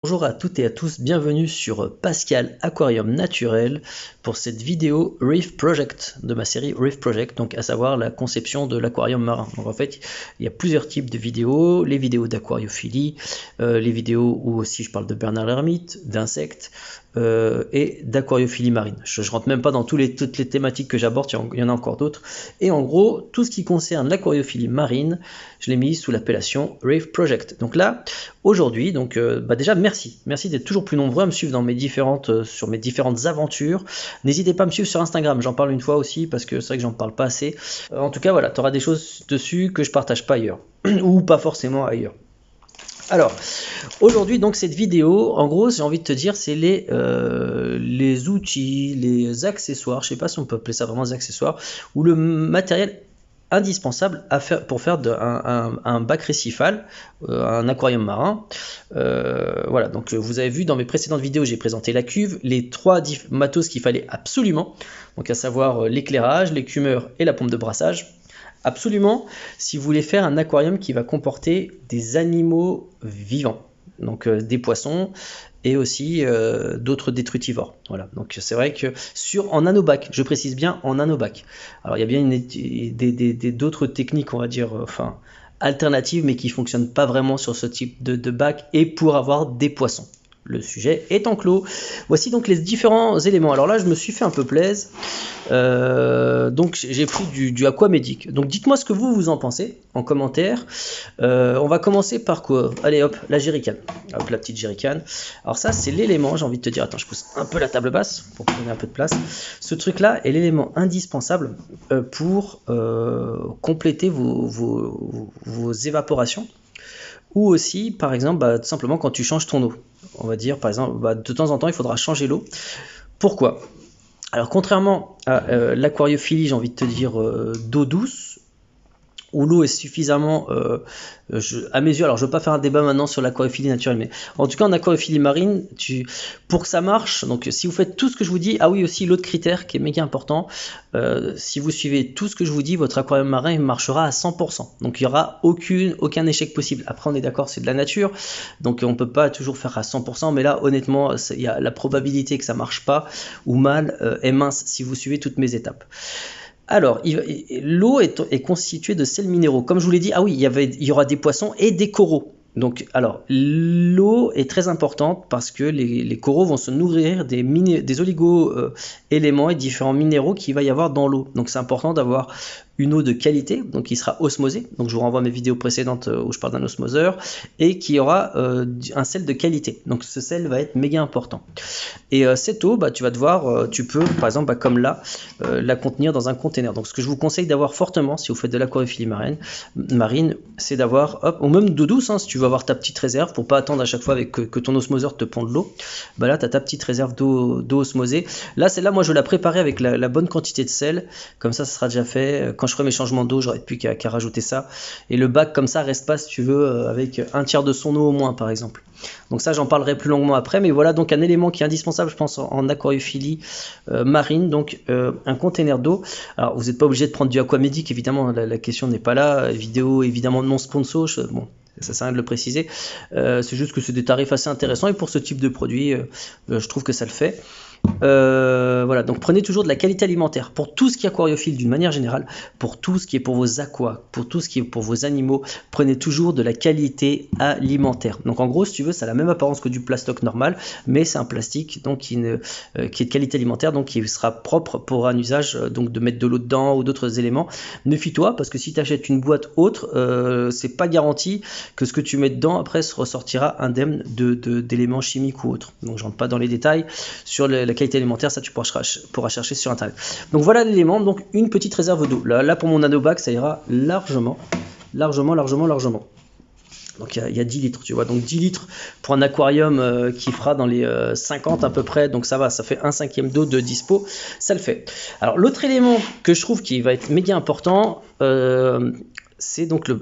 Bonjour à toutes et à tous, bienvenue sur Pascal Aquarium Naturel pour cette vidéo Reef Project de ma série Reef Project, donc à savoir la conception de l'aquarium marin. Donc en fait, il y a plusieurs types de vidéos, les vidéos d'aquariophilie, les vidéos où aussi je parle de Bernard l'ermite, d'insectes et d'aquariophilie marine. Je rentre même pas dans toutes les thématiques que j'aborde, il y en a encore d'autres. Et en gros, tout ce qui concerne l'aquariophilie marine, je l'ai mis sous l'appellation Reef Project. Donc là, aujourd'hui, donc déjà merci d'être toujours plus nombreux à me suivre dans sur mes différentes aventures. N'hésitez pas à me suivre sur Instagram, j'en parle une fois aussi parce que c'est vrai que j'en parle pas assez. En tout cas voilà, tu auras des choses dessus que je partage pas ailleurs ou pas forcément ailleurs. Alors, aujourd'hui, donc, cette vidéo, en gros, j'ai envie de te dire, c'est les outils, les accessoires, je sais pas si on peut appeler ça vraiment des accessoires, ou le matériel indispensable pour faire un bac récifal, un aquarium marin. Voilà, donc vous avez vu dans mes précédentes vidéos, j'ai présenté la cuve, les trois matos qu'il fallait absolument, donc à savoir l'éclairage, l'écumeur et la pompe de brassage. Absolument, si vous voulez faire un aquarium qui va comporter des animaux vivants, donc des poissons et aussi d'autres détritivores. Voilà, donc c'est vrai que en nanobac, je précise bien en nanobac. Alors il y a bien d'autres techniques, on va dire, alternatives, mais qui fonctionnent pas vraiment sur ce type de bac et pour avoir des poissons. Le sujet étant clos. Voici donc les différents éléments. Alors là, je me suis fait un peu plaisir. Donc j'ai pris du Aquamedic. Donc dites-moi ce que vous en pensez en commentaire. On va commencer par quoi? Allez hop, la jerrycan. Hop, la petite jerrycan. Alors ça, c'est l'élément, j'ai envie de te dire. Attends, je pousse un peu la table basse pour donner un peu de place. Ce truc-là est l'élément indispensable pour compléter vos évaporations. Ou aussi, par exemple, tout simplement quand tu changes ton eau. On va dire, par exemple, de temps en temps, il faudra changer l'eau. Pourquoi? Alors, contrairement à l'aquariophilie, j'ai envie de te dire, d'eau douce, où l'eau est suffisamment, à mes yeux, alors je ne veux pas faire un débat maintenant sur l'aquariophilie naturelle, mais en tout cas en aquariophilie marine, pour que ça marche, donc si vous faites tout ce que je vous dis, ah oui aussi l'autre critère qui est méga important, si vous suivez tout ce que je vous dis, votre aquarium marin marchera à 100%, donc il n'y aura aucun échec possible. Après on est d'accord, c'est de la nature, donc on ne peut pas toujours faire à 100%, mais là honnêtement, il y a la probabilité que ça ne marche pas ou mal est mince si vous suivez toutes mes étapes. Alors, l'eau est constituée de sels minéraux. Comme je vous l'ai dit, ah oui, il y aura des poissons et des coraux. Donc, alors, l'eau est très importante parce que les coraux vont se nourrir des oligo-éléments et différents minéraux qu'il va y avoir dans l'eau. Donc, c'est important d'avoir une eau de qualité, donc qui sera osmosée. Donc, je vous renvoie à mes vidéos précédentes où je parle d'un osmoseur et qui aura un sel de qualité. Donc, ce sel va être méga important. Et cette eau, tu vas devoir, tu peux, par exemple, comme là, la contenir dans un container. Donc, ce que je vous conseille d'avoir fortement, si vous faites de l'aquariophilie marine, c'est d'avoir, ou même d'eau douce, si tu veux avoir ta petite réserve, pour pas attendre à chaque fois que ton osmoseur te ponde l'eau. Là, tu as ta petite réserve d'eau osmosée. Là, celle-là, moi, je vais la préparer avec la bonne quantité de sel. Comme ça sera déjà fait. Quand je ferai mes changements d'eau, j'aurai plus qu'à rajouter ça. Et le bac, comme ça, reste pas, si tu veux, avec un tiers de son eau au moins, par exemple. Donc ça, j'en parlerai plus longuement après, mais voilà donc un élément qui est indispensable, je pense, en aquariophilie marine, donc un container d'eau. Alors vous n'êtes pas obligé de prendre du Aquamedic, évidemment, la question n'est pas là. Vidéo évidemment non sponsor, bon, ça sert à rien de le préciser. C'est juste que c'est des tarifs assez intéressants et pour ce type de produit, je trouve que ça le fait. Voilà, donc prenez toujours de la qualité alimentaire pour tout ce qui est aquariophile d'une manière générale, pour tout ce qui est pour vos aquas, pour tout ce qui est pour vos animaux, prenez toujours de la qualité alimentaire. Donc en gros, si tu veux, ça a la même apparence que du plastoc normal, mais c'est un plastique donc qui est de qualité alimentaire, donc qui sera propre pour un usage, donc de mettre de l'eau dedans ou d'autres éléments. Méfie-toi parce que si tu achètes une boîte autre, c'est pas garanti que ce que tu mets dedans après se ressortira indemne d'éléments chimiques ou autres. Donc je rentre pas dans les détails sur la qualité alimentaire, ça tu pourras chercher sur internet. Donc voilà l'élément, donc une petite réserve d'eau. Là pour mon nanobac, ça ira largement. Donc il y a 10 litres, tu vois. Donc 10 litres pour un aquarium qui fera dans les 50 à peu près. Donc ça va, ça fait 1/5 d'eau de dispo. Ça le fait. Alors l'autre élément que je trouve qui va être méga important, c'est donc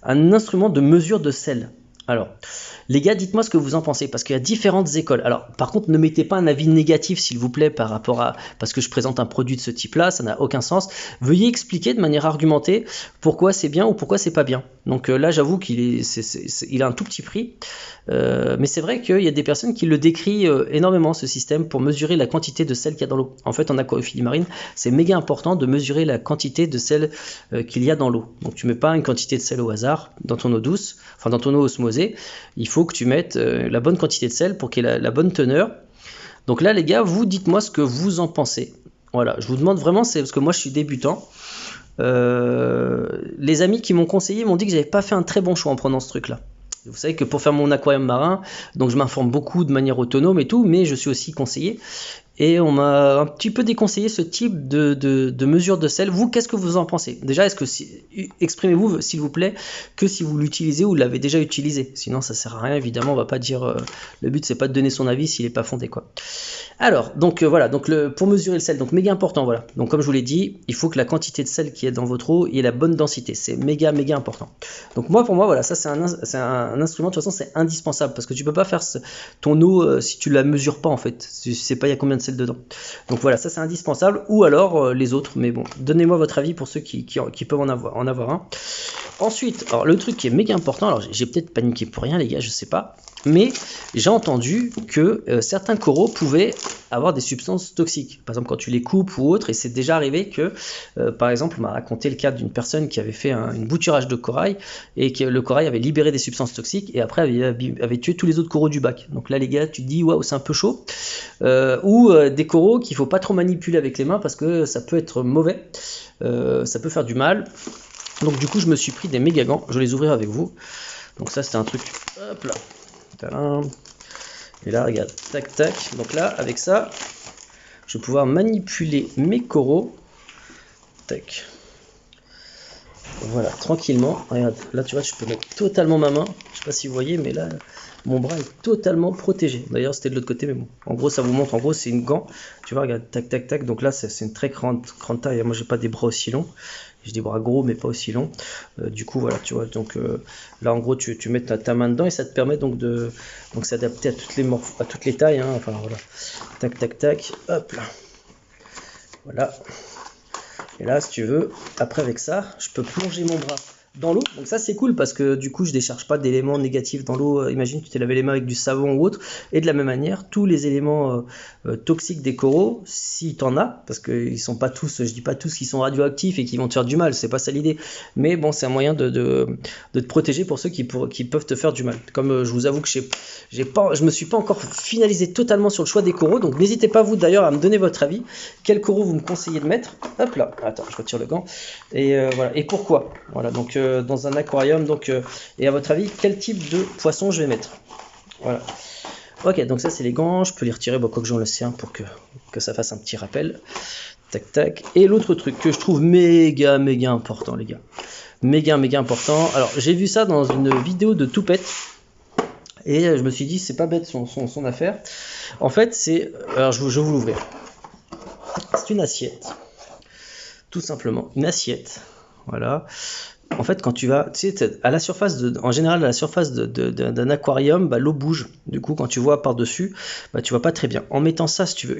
un instrument de mesure de sel. Alors, les gars, dites-moi ce que vous en pensez, parce qu'il y a différentes écoles. Alors, par contre, ne mettez pas un avis négatif, s'il vous plaît, par rapport à... Parce que je présente un produit de ce type-là, ça n'a aucun sens. Veuillez expliquer de manière argumentée pourquoi c'est bien ou pourquoi c'est pas bien. Donc là, j'avoue qu'il il a un tout petit prix. Mais c'est vrai qu'il y a des personnes qui le décrient énormément, ce système, pour mesurer la quantité de sel qu'il y a dans l'eau. En fait, en aquariophilie marine, c'est méga important de mesurer la quantité de sel qu'il y a dans l'eau. Donc tu mets pas une quantité de sel au hasard dans ton eau douce, enfin dans ton eau osmosée. Il faut que tu mettes la bonne quantité de sel pour qu'il y ait la bonne teneur. Donc là, les gars, vous dites-moi ce que vous en pensez. Voilà, je vous demande vraiment, c'est parce que moi je suis débutant. Les amis qui m'ont conseillé m'ont dit que j'avais pas fait un très bon choix en prenant ce truc-là. Vous savez que pour faire mon aquarium marin, donc je m'informe beaucoup de manière autonome et tout, mais je suis aussi conseillé. Et on m'a un petit peu déconseillé ce type de mesure de sel. Vous, qu'est-ce que vous en pensez? Déjà, exprimez-vous, s'il vous plaît, que si vous l'utilisez ou l'avez déjà utilisé. Sinon, ça sert à rien, évidemment, on va pas dire... le but, c'est pas de donner son avis s'il n'est pas fondé, quoi. Alors, donc voilà, donc pour mesurer le sel, donc méga important, voilà. Donc comme je vous l'ai dit, il faut que la quantité de sel qui est dans votre eau ait la bonne densité. C'est méga important. Donc pour moi, voilà, ça c'est un instrument, de toute façon, c'est indispensable. Parce que tu peux pas faire ton eau si tu la mesures pas, en fait. Tu sais pas il y a combien de sel dedans. Donc voilà, ça c'est indispensable, ou alors les autres, mais bon, donnez-moi votre avis pour ceux qui peuvent en avoir un. Ensuite, alors le truc qui est méga important, alors j'ai peut-être paniqué pour rien les gars, je sais pas, mais j'ai entendu que certains coraux pouvaient avoir des substances toxiques, par exemple quand tu les coupes ou autre, et c'est déjà arrivé que, par exemple, on m'a raconté le cas d'une personne qui avait fait une bouturage de corail, et que le corail avait libéré des substances toxiques, et après avait tué tous les autres coraux du bac. Donc là les gars, tu te dis, waouh, c'est un peu chaud. Ou des coraux qu'il faut pas trop manipuler avec les mains, parce que ça peut être mauvais, ça peut faire du mal. Donc du coup je me suis pris des méga gants, je vais les ouvrir avec vous. Donc ça c'était un truc, hop là, tadam. Et là regarde, tac tac, donc là avec ça, je vais pouvoir manipuler mes coraux, tac. Voilà, tranquillement, regarde, là tu vois je peux mettre totalement ma main, je sais pas si vous voyez, mais là mon bras est totalement protégé. D'ailleurs c'était de l'autre côté, mais bon, en gros ça vous montre, en gros c'est une gant, tu vois, regarde, tac tac tac, donc là c'est une très grande taille, moi j'ai pas des bras aussi longs. J'ai des bras gros mais pas aussi longs. Du coup voilà, tu vois, donc là en gros tu mets ta main dedans et ça te permet donc de s'adapter à toutes les tailles, hein, enfin voilà. Tac tac tac, hop là. Voilà. Et là si tu veux, après avec ça, je peux plonger mon bras dans l'eau, donc ça c'est cool parce que du coup je décharge pas d'éléments négatifs dans l'eau. Imagine tu t'es lavé les mains avec du savon ou autre, et de la même manière tous les éléments toxiques des coraux, si t'en as, parce qu'ils sont pas tous, je dis pas tous qui sont radioactifs et qui vont te faire du mal, c'est pas ça l'idée, mais bon c'est un moyen de te protéger pour ceux qui peuvent te faire du mal. Comme je vous avoue que je me suis pas encore finalisé totalement sur le choix des coraux, donc n'hésitez pas vous d'ailleurs à me donner votre avis, quels coraux vous me conseillez de mettre. Hop là, attends je retire le gant, et voilà, et pourquoi, voilà, donc dans un aquarium, donc et à votre avis quel type de poisson je vais mettre. Voilà, ok, donc ça c'est les gants, je peux les retirer, bon, quoi que j'en laisse un pour que ça fasse un petit rappel, tac tac. Et l'autre truc que je trouve méga important les gars, méga important, alors j'ai vu ça dans une vidéo de Toupette et je me suis dit c'est pas bête son affaire. En fait c'est, alors je vais vous l'ouvrir, c'est une assiette, tout simplement une assiette, voilà. En fait, quand tu vas, tu sais, à la surface en général, à la surface d'un aquarium, bah, l'eau bouge. Du coup, quand tu vois par-dessus, bah, tu vois pas très bien. En mettant ça, si tu veux,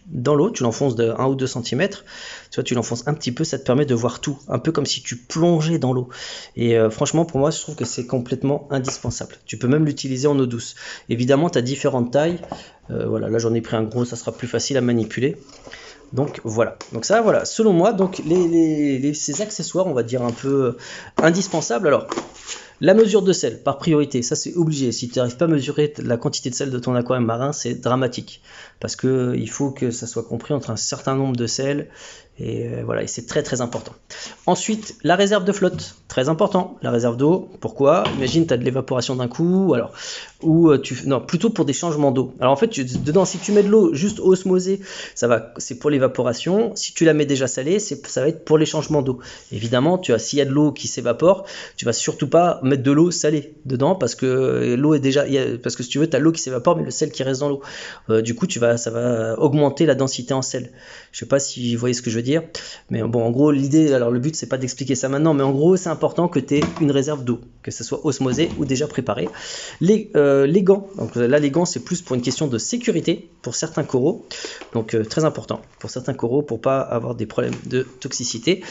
dans l'eau, tu l'enfonces de 1 ou 2 cm. Tu vois, tu l'enfonces un petit peu, ça te permet de voir tout. Un peu comme si tu plongeais dans l'eau. Et franchement, pour moi, je trouve que c'est complètement indispensable. Tu peux même l'utiliser en eau douce. Évidemment, tu as différentes tailles. Voilà, là, j'en ai pris un gros, ça sera plus facile à manipuler. Donc voilà, donc ça voilà, selon moi, donc ces accessoires, on va dire un peu indispensables. Alors, la mesure de sel, par priorité, ça c'est obligé. Si tu n'arrives pas à mesurer la quantité de sel de ton aquarium marin, c'est dramatique. Parce que il faut que ça soit compris entre un certain nombre de sels. Et voilà, et c'est très important. Ensuite, la réserve de flotte, très important. La réserve d'eau, pourquoi? Imagine, tu as de l'évaporation d'un coup, alors, non, plutôt pour des changements d'eau. Alors en fait, dedans, si tu mets de l'eau juste osmosée, c'est pour l'évaporation. Si tu la mets déjà salée, ça va être pour les changements d'eau. Évidemment, s'il y a de l'eau qui s'évapore, tu vas surtout pas mettre de l'eau salée dedans parce que l'eau est déjà, parce que si tu veux, tu as l'eau qui s'évapore, mais le sel qui reste dans l'eau. Du coup, ça va augmenter la densité en sel. Je sais pas si vous voyez ce que je veux dire, mais bon, en gros, l'idée, alors le but, c'est pas d'expliquer ça maintenant, mais en gros, c'est important que tu aies une réserve d'eau, que ce soit osmosé ou déjà préparé. Les gants, donc là les gants c'est plus pour une question de sécurité pour certains coraux, donc très important pour certains coraux pour pas avoir des problèmes de toxicité.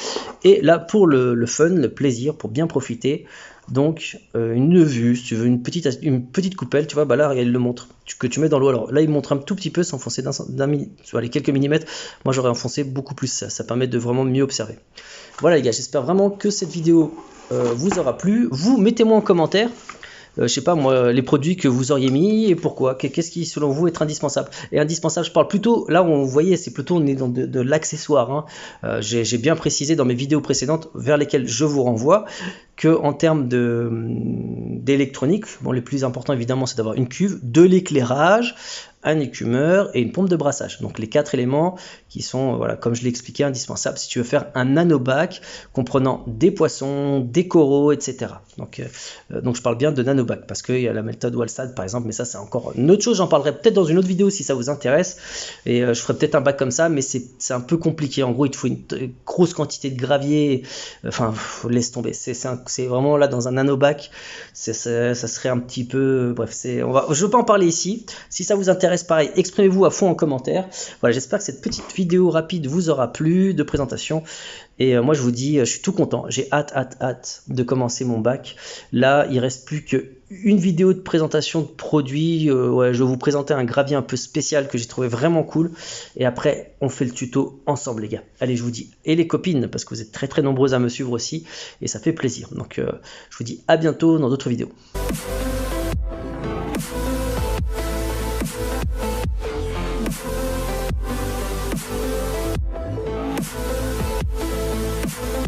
Et là pour le fun, le plaisir, pour bien profiter, donc une vue, si tu veux une petite coupelle, tu vois, bah là il le montre, que tu mets dans l'eau. Alors là il montre un tout petit peu, s'enfoncer les quelques millimètres. Moi j'aurais enfoncé beaucoup plus, ça permet de vraiment mieux observer. Voilà les gars, j'espère vraiment que cette vidéo vous aura plu. Vous mettez-moi en commentaire, je sais pas moi, les produits que vous auriez mis et pourquoi, qu'est-ce qui selon vous est indispensable. Et indispensable, je parle plutôt, là où vous voyez, c'est plutôt on est dans de l'accessoire, hein. J'ai bien précisé dans mes vidéos précédentes vers lesquelles je vous renvoie que en termes d'électronique, bon, les plus importants évidemment c'est d'avoir une cuve, de l'éclairage, un écumeur et une pompe de brassage. Donc les 4 éléments qui sont, voilà, comme je l'ai expliqué, indispensables si tu veux faire un nanobac comprenant des poissons, des coraux, etc. Donc je parle bien de nanobac parce qu'il y a la méthode Walstad par exemple, mais ça c'est encore une autre chose. J'en parlerai peut-être dans une autre vidéo si ça vous intéresse, et je ferai peut-être un bac comme ça, mais c'est un peu compliqué. En gros il te faut une grosse quantité de gravier, enfin laisse tomber, c'est vraiment là dans un nanobac, ça serait un petit peu, bref, je ne veux pas en parler ici. Si ça vous intéresse, pareil, exprimez-vous à fond en commentaire. Voilà, j'espère que cette petite vidéo rapide vous aura plu, de présentation. Et moi je vous dis, je suis tout content, j'ai hâte de commencer mon bac. Là il reste plus qu'une vidéo de présentation de produits. Ouais, je vais vous présenter un gravier un peu spécial que j'ai trouvé vraiment cool, et après on fait le tuto ensemble les gars. Allez, je vous dis, et les copines, parce que vous êtes très nombreuses à me suivre aussi et ça fait plaisir. Donc je vous dis à bientôt dans d'autres vidéos.